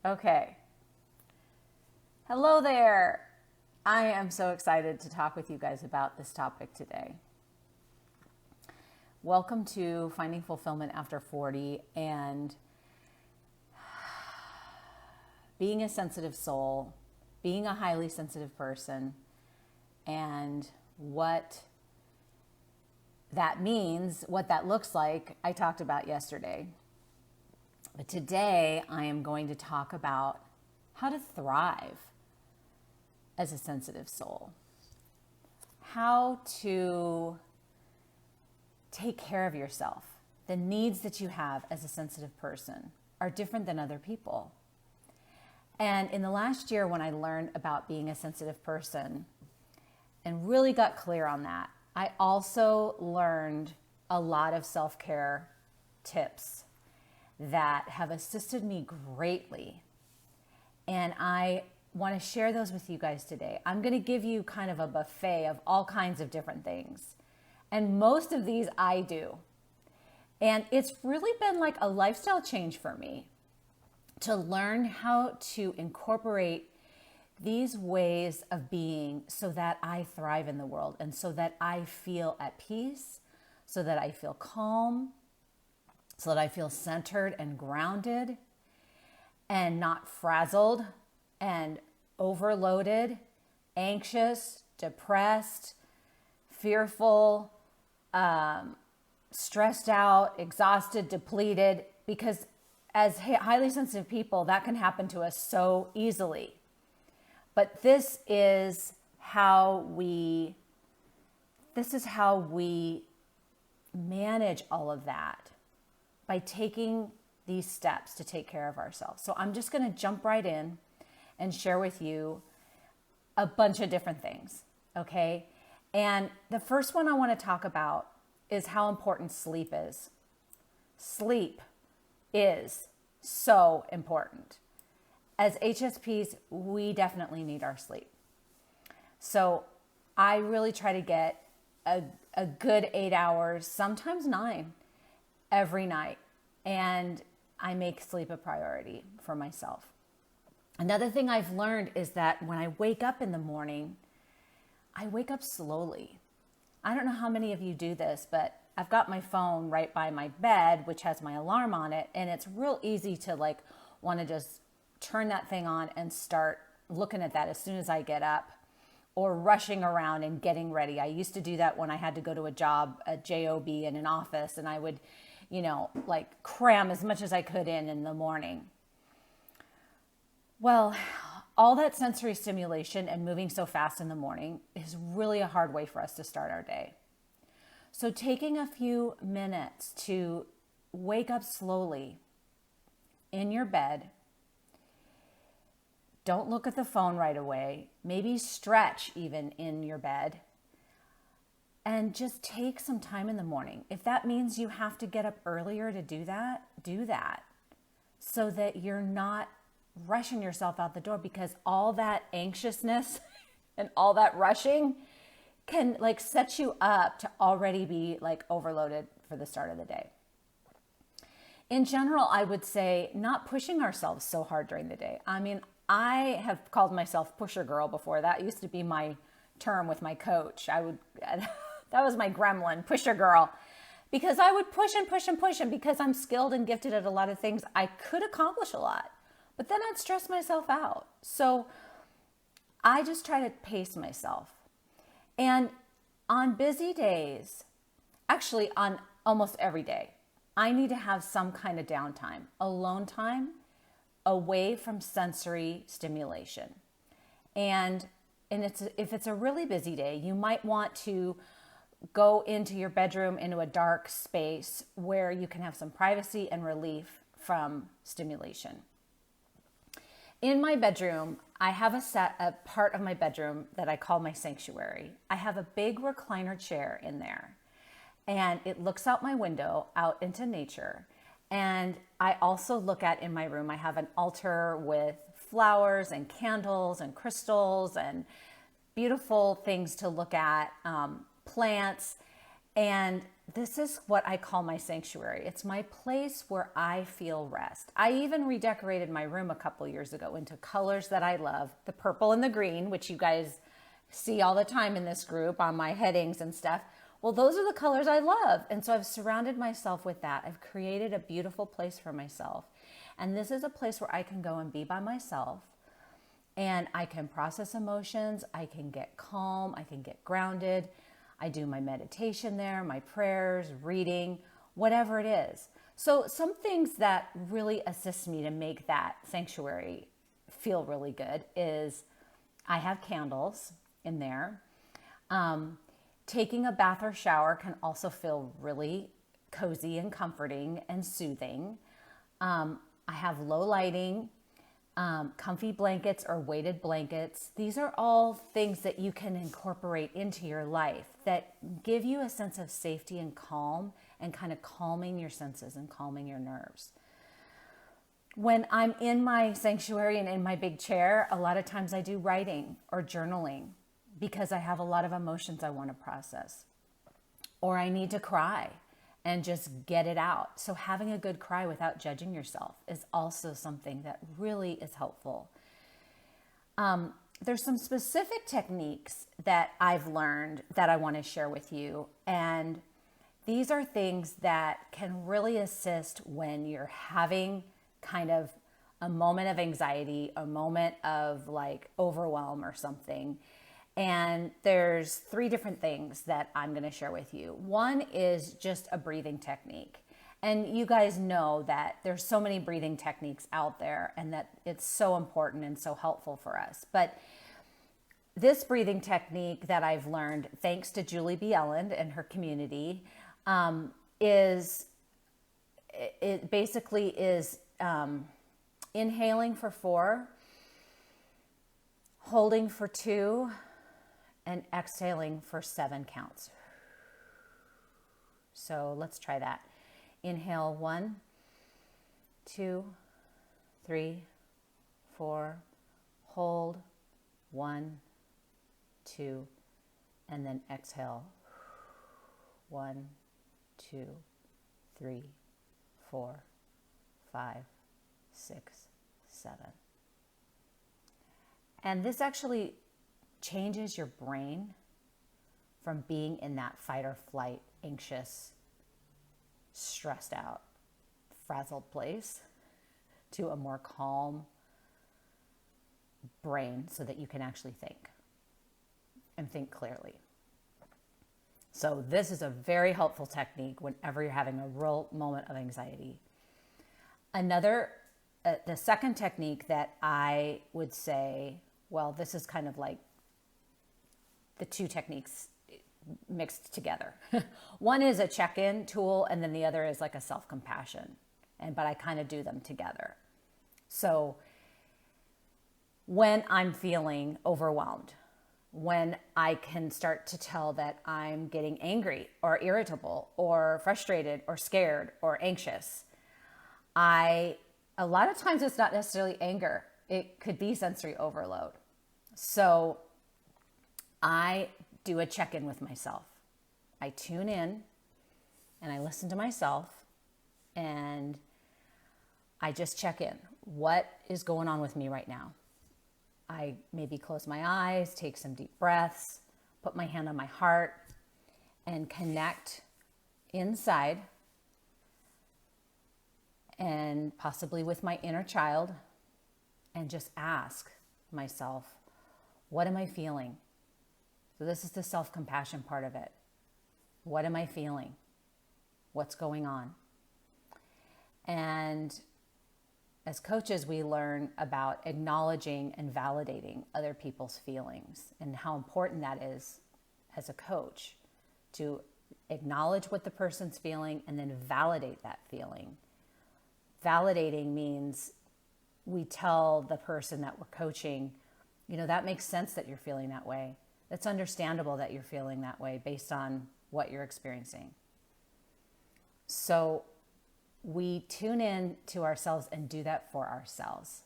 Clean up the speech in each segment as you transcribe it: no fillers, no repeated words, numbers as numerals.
Okay. Hello there. I am so excited to talk with you guys about this topic today. Welcome to Finding Fulfillment After 40 and being a sensitive soul, being a highly sensitive person, and what that means, what that looks like, I talked about yesterday. But today I am going to talk about how to thrive as a sensitive soul, how to take care of yourself. The needs that you have as a sensitive person are different than other people. And in the last year, when I learned about being a sensitive person and really got clear on that, I also learned a lot of self-care tips that have assisted me greatly. And I want to share those with you guys today. I'm going to give you kind of a buffet of all kinds of different things. And most of these I do. And it's really been like a lifestyle change for me to learn how to incorporate these ways of being so that I thrive in the world and so that I feel at peace, so that I feel calm, so that I feel centered and grounded and not frazzled and overloaded, anxious, depressed, fearful, stressed out, exhausted, depleted, because as highly sensitive people, that can happen to us so easily. But this is how we manage all of that, by taking these steps to take care of ourselves. So I'm just going to jump right in and share with you a bunch of different things, okay? And the first one I want to talk about is how important sleep is. Sleep is so important. As HSPs, we definitely need our sleep. So I really try to get a good 8 hours, sometimes 9, every night. And I make sleep a priority for myself. Another thing I've learned is that when I wake up in the morning, I wake up slowly. I don't know how many of you do this, but I've got my phone right by my bed, which has my alarm on it. And it's real easy to want to just turn that thing on and start looking at that as soon as I get up, or rushing around and getting ready. I used to do that when I had to go to a job, a job in an office, and I would cram as much as I could in the morning. Well, all that sensory stimulation and moving so fast in the morning is really a hard way for us to start our day. So taking a few minutes to wake up slowly in your bed, don't look at the phone right away, maybe stretch even in your bed, and just take some time in the morning. If that means you have to get up earlier to do that so that you're not rushing yourself out the door, because all that anxiousness and all that rushing can set you up to already be overloaded for the start of the day. In general, I would say not pushing ourselves so hard during the day. I mean, I have called myself pusher girl before. That used to be my term with my coach. That was my gremlin, pusher girl, because I would push and push and push. And because I'm skilled and gifted at a lot of things, I could accomplish a lot, but then I'd stress myself out. So I just try to pace myself. And on busy days, actually on almost every day, I need to have some kind of downtime, alone time, away from sensory stimulation. And if it's a really busy day, you might want to go into your bedroom, into a dark space where you can have some privacy and relief from stimulation. In my bedroom, I have a part of my bedroom that I call my sanctuary. I have a big recliner chair in there, and it looks out my window out into nature. And I also look at, in my room, I have an altar with flowers and candles and crystals and beautiful things to look at, plants. And this is what I call my sanctuary. It's my place where I feel rest. I even redecorated my room a couple years ago into colors that I love, the purple and the green, which you guys see all the time in this group on my headings and stuff. Well, those are the colors I love. And so I've surrounded myself with that. I've created a beautiful place for myself. And this is a place where I can go and be by myself, and I can process emotions. I can get calm. I can get grounded. I do my meditation there, my prayers, reading, whatever it is. So some things that really assist me to make that sanctuary feel really good is I have candles in there. Taking a bath or shower can also feel really cozy and comforting and soothing. I have low lighting, comfy blankets or weighted blankets. These are all things that you can incorporate into your life that give you a sense of safety and calm, and kind of calming your senses and calming your nerves. When I'm in my sanctuary and in my big chair, a lot of times I do writing or journaling because I have a lot of emotions I want to process, or I need to cry and just get it out. So having a good cry without judging yourself is also something that really is helpful. There's some specific techniques that I've learned that I want to share with you. And these are things that can really assist when you're having kind of a moment of anxiety, a moment of like overwhelm or something. And there's 3 different things that I'm going to share with you. One is just a breathing technique. And you guys know that there's so many breathing techniques out there and that it's so important and so helpful for us. But this breathing technique that I've learned, thanks to Julie B. Elland and her community, is inhaling for 4, holding for 2, and exhaling for 7 counts. So let's try that. Inhale 1, 2, 3, 4, hold 1, 2, and then exhale 1, 2, 3, 4, 5, 6, 7. And this actually changes your brain from being in that fight or flight, anxious, stressed out, frazzled place to a more calm brain so that you can actually think and think clearly. So this is a very helpful technique whenever you're having a real moment of anxiety. The second technique that I would say, well, this is kind of like the 2 techniques mixed together. One is a check-in tool, and then the other is like a self-compassion. But I kind of do them together. So when I'm feeling overwhelmed, when I can start to tell that I'm getting angry or irritable or frustrated or scared or anxious, a lot of times it's not necessarily anger. It could be sensory overload. So I do a check-in with myself. I tune in and I listen to myself and I just check in. What is going on with me right now? I maybe close my eyes, take some deep breaths, put my hand on my heart, and connect inside and possibly with my inner child, and just ask myself, what am I feeling? So this is the self-compassion part of it. What am I feeling? What's going on? And as coaches, we learn about acknowledging and validating other people's feelings and how important that is as a coach, to acknowledge what the person's feeling and then validate that feeling. Validating means we tell the person that we're coaching, that makes sense that you're feeling that way. It's understandable that you're feeling that way based on what you're experiencing. So we tune in to ourselves and do that for ourselves.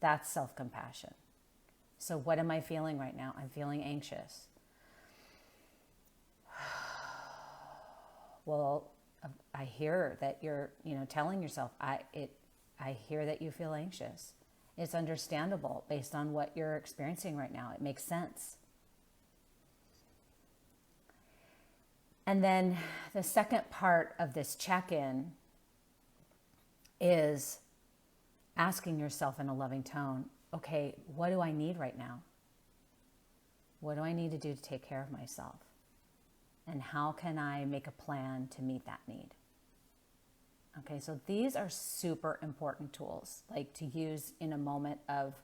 That's self-compassion. So what am I feeling right now? I'm feeling anxious. well, I hear that you're, telling yourself, I hear that you feel anxious. It's understandable based on what you're experiencing right now. It makes sense. And then the second part of this check-in is asking yourself in a loving tone, okay, what do I need right now? What do I need to do to take care of myself? And how can I make a plan to meet that need? Okay, so these are super important tools, like to use in a moment of,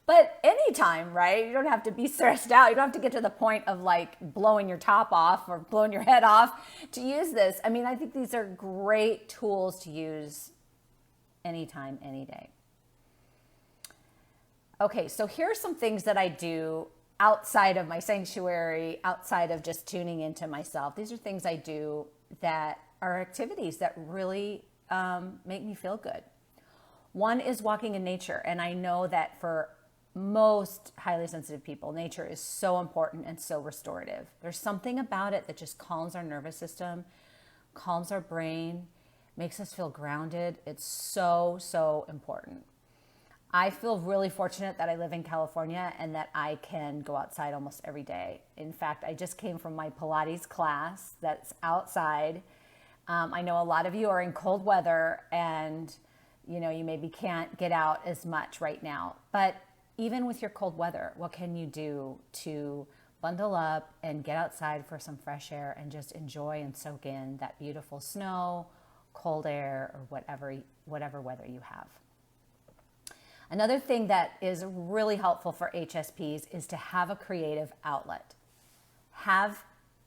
but anytime, right? You don't have to be stressed out. You don't have to get to the point of like blowing your top off or blowing your head off to use this. I mean, I think these are great tools to use anytime, any day. Okay, so here are some things that I do outside of my sanctuary, outside of just tuning into myself. These are things I do that are activities that really make me feel good. One is walking in nature. And I know that for most highly sensitive people, nature is so important and so restorative. There's something about it that just calms our nervous system, calms our brain, makes us feel grounded. It's so, so important. I feel really fortunate that I live in California and that I can go outside almost every day. In fact, I just came from my Pilates class that's outside. I know a lot of you are in cold weather and you maybe can't get out as much right now. But even with your cold weather, what can you do to bundle up and get outside for some fresh air and just enjoy and soak in that beautiful snow, cold air, or whatever weather you have? Another thing that is really helpful for HSPs is to have a creative outlet.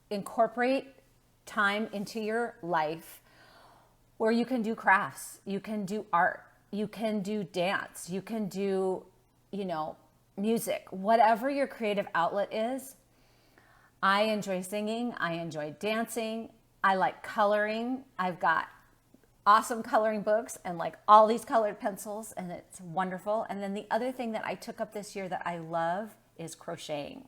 Incorporate time into your life where you can do crafts, you can do art, you can do dance, you can do, music, whatever your creative outlet is. I enjoy singing, I enjoy dancing, I like coloring. I've got awesome coloring books and like all these colored pencils, and it's wonderful. And then the other thing that I took up this year that I love is crocheting.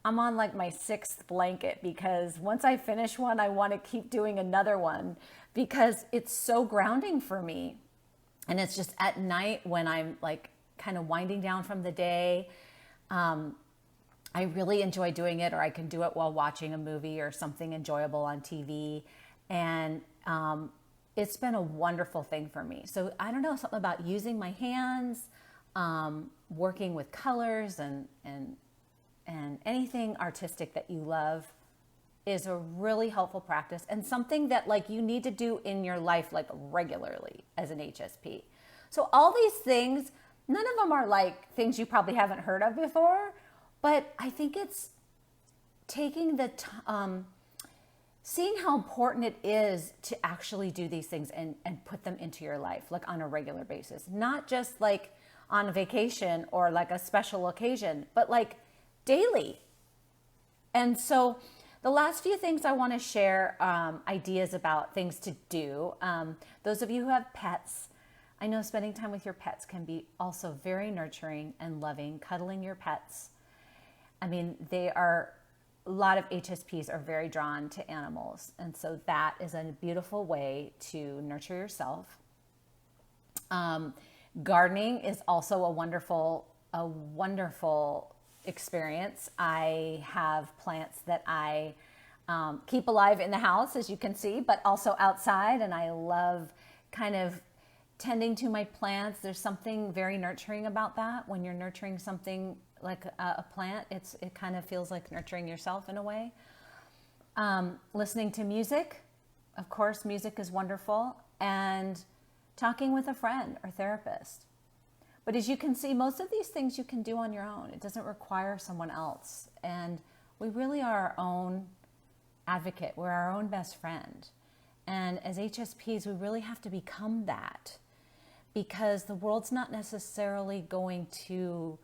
I'm on like my 6th blanket because once I finish one, I want to keep doing another one because it's so grounding for me. And it's just at night when I'm like kind of winding down from the day. I really enjoy doing it, or I can do it while watching a movie or something enjoyable on TV. And it's been a wonderful thing for me. So I don't know, something about using my hands, working with colors and anything artistic that you love is a really helpful practice and something that like you need to do in your life like regularly as an HSP. So all these things, none of them are like things you probably haven't heard of before, but I think it's taking the seeing how important it is to actually do these things and put them into your life, like on a regular basis, not just like on a vacation or like a special occasion, but like daily. And so the last few things I want to share, ideas about things to do. Those of you who have pets, I know spending time with your pets can be also very nurturing and loving. Cuddling your pets. I mean, a lot of HSPs are very drawn to animals. And so that is a beautiful way to nurture yourself. Gardening is also a wonderful experience. I have plants that I keep alive in the house, as you can see, but also outside. And I love kind of tending to my plants. There's something very nurturing about that. When you're nurturing something like a plant, it kind of feels like nurturing yourself in a way. Listening to music, of course, music is wonderful, and talking with a friend or therapist. But as you can see, most of these things you can do on your own. It doesn't require someone else. And we really are our own advocate. We're our own best friend. And as HSPs, we really have to become that, because the world's not necessarily going to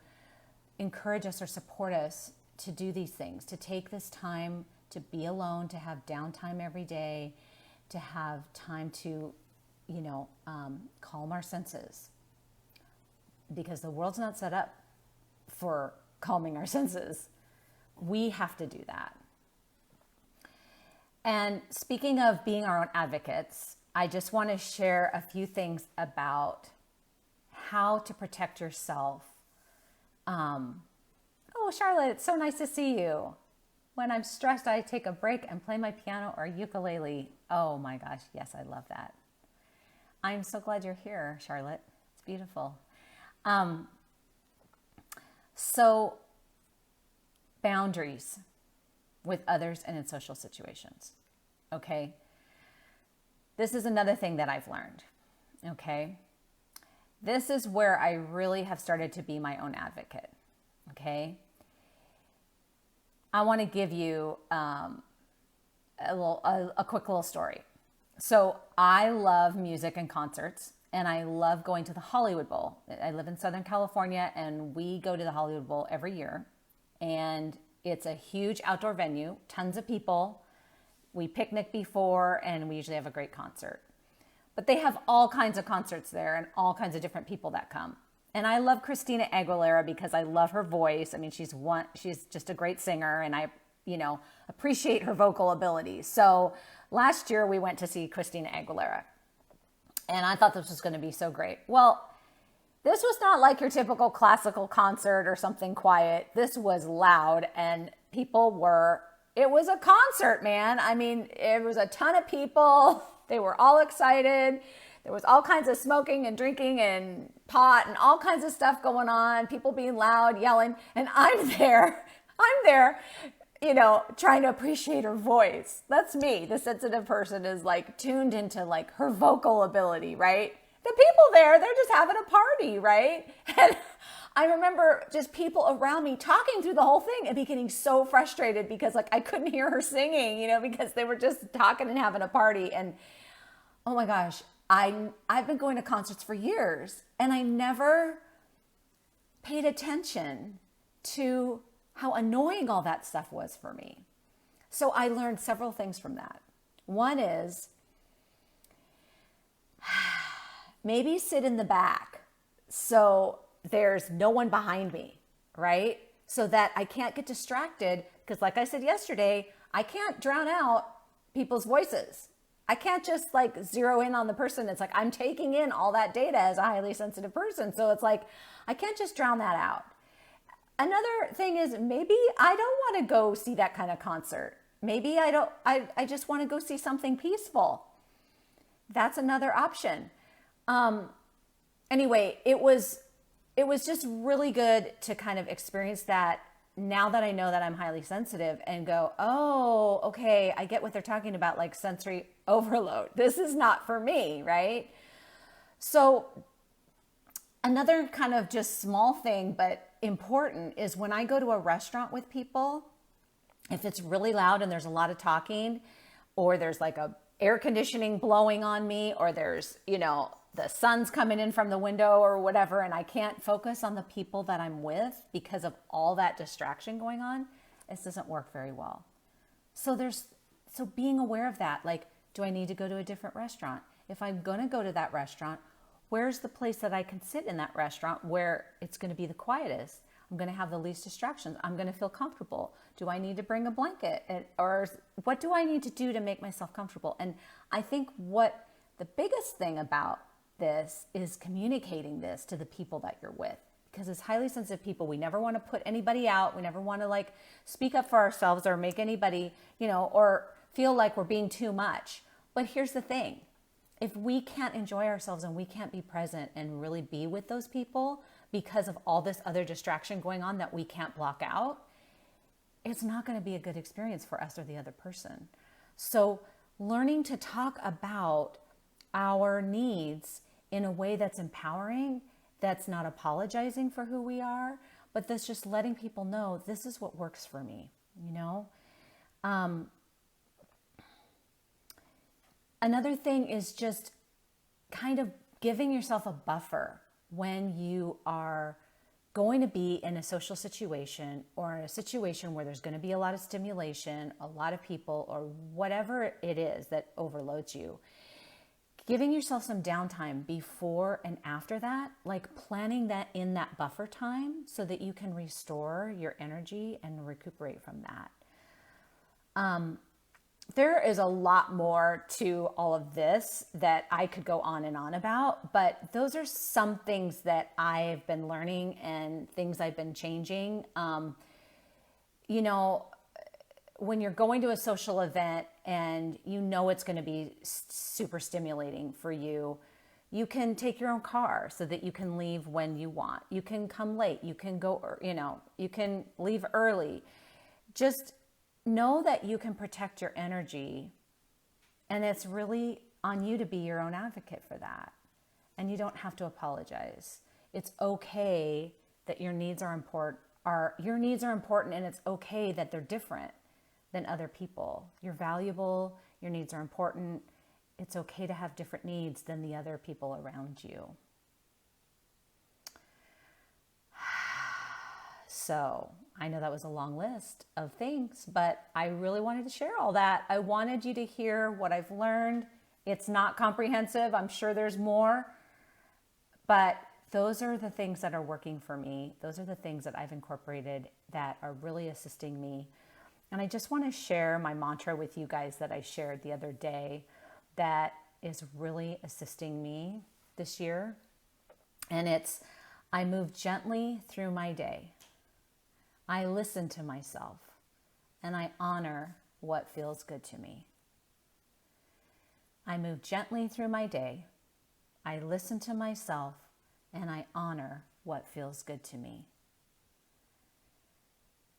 encourage us or support us to do these things, to take this time to be alone, to have downtime every day, to have time to, calm our senses, because the world's not set up for calming our senses. We have to do that. And speaking of being our own advocates, I just want to share a few things about how to protect yourself. Oh, Charlotte, it's so nice to see you. When I'm stressed, I take a break and play my piano or ukulele. Oh my gosh, yes, I love that. I'm so glad you're here, Charlotte. It's beautiful. So, boundaries with others and in social situations. Okay. This is another thing that I've learned. Okay. This is where I really have started to be my own advocate. Okay. I want to give you a quick little story. So I love music and concerts, and I love going to the Hollywood Bowl. I live in Southern California, and we go to the Hollywood Bowl every year. And it's a huge outdoor venue, tons of people. We picnic before, and we usually have a great concert. But they have all kinds of concerts there and all kinds of different people that come. And I love Christina Aguilera because I love her voice. I mean, she's just a great singer, and I, appreciate her vocal abilities. So last year we went to see Christina Aguilera, and I thought this was going to be so great. Well, this was not like your typical classical concert or something quiet. This was loud, and it was a concert, man. I mean, it was a ton of people. They were all excited. There was all kinds of smoking and drinking and pot and all kinds of stuff going on, people being loud, yelling, and I'm there, trying to appreciate her voice. That's me. The sensitive person is like tuned into like her vocal ability, right? The people there, they're just having a party, right? And I remember just people around me talking through the whole thing and me getting so frustrated because like I couldn't hear her singing, because they were just talking and having a party. And oh my gosh, I've been going to concerts for years, and I never paid attention to how annoying all that stuff was for me. So I learned several things from that. One is maybe sit in the back so there's no one behind me, right? So that I can't get distracted, because like I said yesterday, I can't drown out people's voices. I can't just like zero in on the person. It's like I'm taking in all that data as a highly sensitive person. So it's like, I can't just drown that out. Another thing is maybe I don't want to go see that kind of concert. Maybe I just want to go see something peaceful. That's another option. Anyway, it was just really good to kind of experience that now that I know that I'm highly sensitive and go, oh, okay, I get what they're talking about, like sensory overload. This is not for me, right? So another kind of just small thing, but important, is when I go to a restaurant with people, if it's really loud and there's a lot of talking, or there's like a air conditioning blowing on me, or there's, the sun's coming in from the window or whatever, and I can't focus on the people that I'm with because of all that distraction going on, this doesn't work very well. So being aware of that, like, do I need to go to a different restaurant? If I'm going to go to that restaurant, where's the place that I can sit in that restaurant where it's going to be the quietest? I'm going to have the least distractions. I'm going to feel comfortable. Do I need to bring a blanket? Or what do I need to do to make myself comfortable? And I think what the biggest thing about this is communicating this to the people that you're with, because as highly sensitive people, we never want to put anybody out. We never want to like speak up for ourselves or make anybody, or feel like we're being too much. But here's the thing. If we can't enjoy ourselves and we can't be present and really be with those people because of all this other distraction going on that we can't block out, it's not going to be a good experience for us or the other person. So learning to talk about our needs in a way that's empowering, that's not apologizing for who we are, but that's just letting people know this is what works for me, Another thing is just kind of giving yourself a buffer when you are going to be in a social situation or in a situation where there's going to be a lot of stimulation, a lot of people, or whatever it is that overloads you. Giving yourself some downtime before and after that, like planning that in that buffer time so that you can restore your energy and recuperate from that. There is a lot more to all of this that I could go on and on about, but those are some things that I've been learning and things I've been changing. You know, when you're going to a social event and you know it's going to be super stimulating for you, you can take your own car so that you can leave when you want. You can come late. You can go, you can leave early. Just know that you can protect your energy, and it's really on you to be your own advocate for that. And you don't have to apologize. It's okay that your needs are important. Your needs are important, and it's okay that they're different than other people. You're valuable. Your needs are important. It's okay to have different needs than the other people around you. So I know that was a long list of things, but I really wanted to share all that. I wanted you to hear what I've learned. It's not comprehensive. I'm sure there's more, but those are the things that are working for me. Those are the things that I've incorporated that are really assisting me. And I just want to share my mantra with you guys that I shared the other day that is really assisting me this year. And it's, I move gently through my day. I listen to myself, and I honor what feels good to me. I move gently through my day. I listen to myself, and I honor what feels good to me.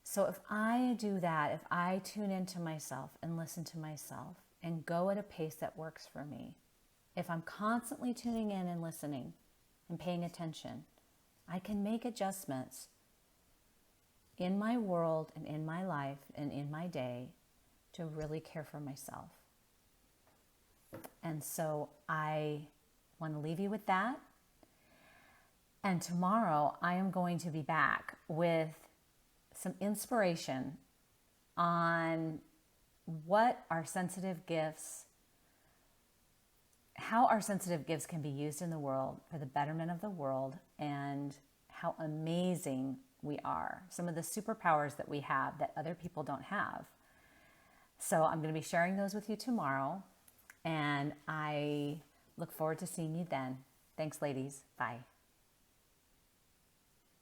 So if I do that, if I tune into myself and listen to myself and go at a pace that works for me, if I'm constantly tuning in and listening and paying attention, I can make adjustments in my world and in my life and in my day to really care for myself. And so I want to leave you with that. And tomorrow I am going to be back with some inspiration on what our sensitive gifts, how our sensitive gifts can be used in the world for the betterment of the world, and how amazing we are. Some of the superpowers that we have that other people don't have. So I'm going to be sharing those with you tomorrow, and I look forward to seeing you then. Thanks, ladies. Bye.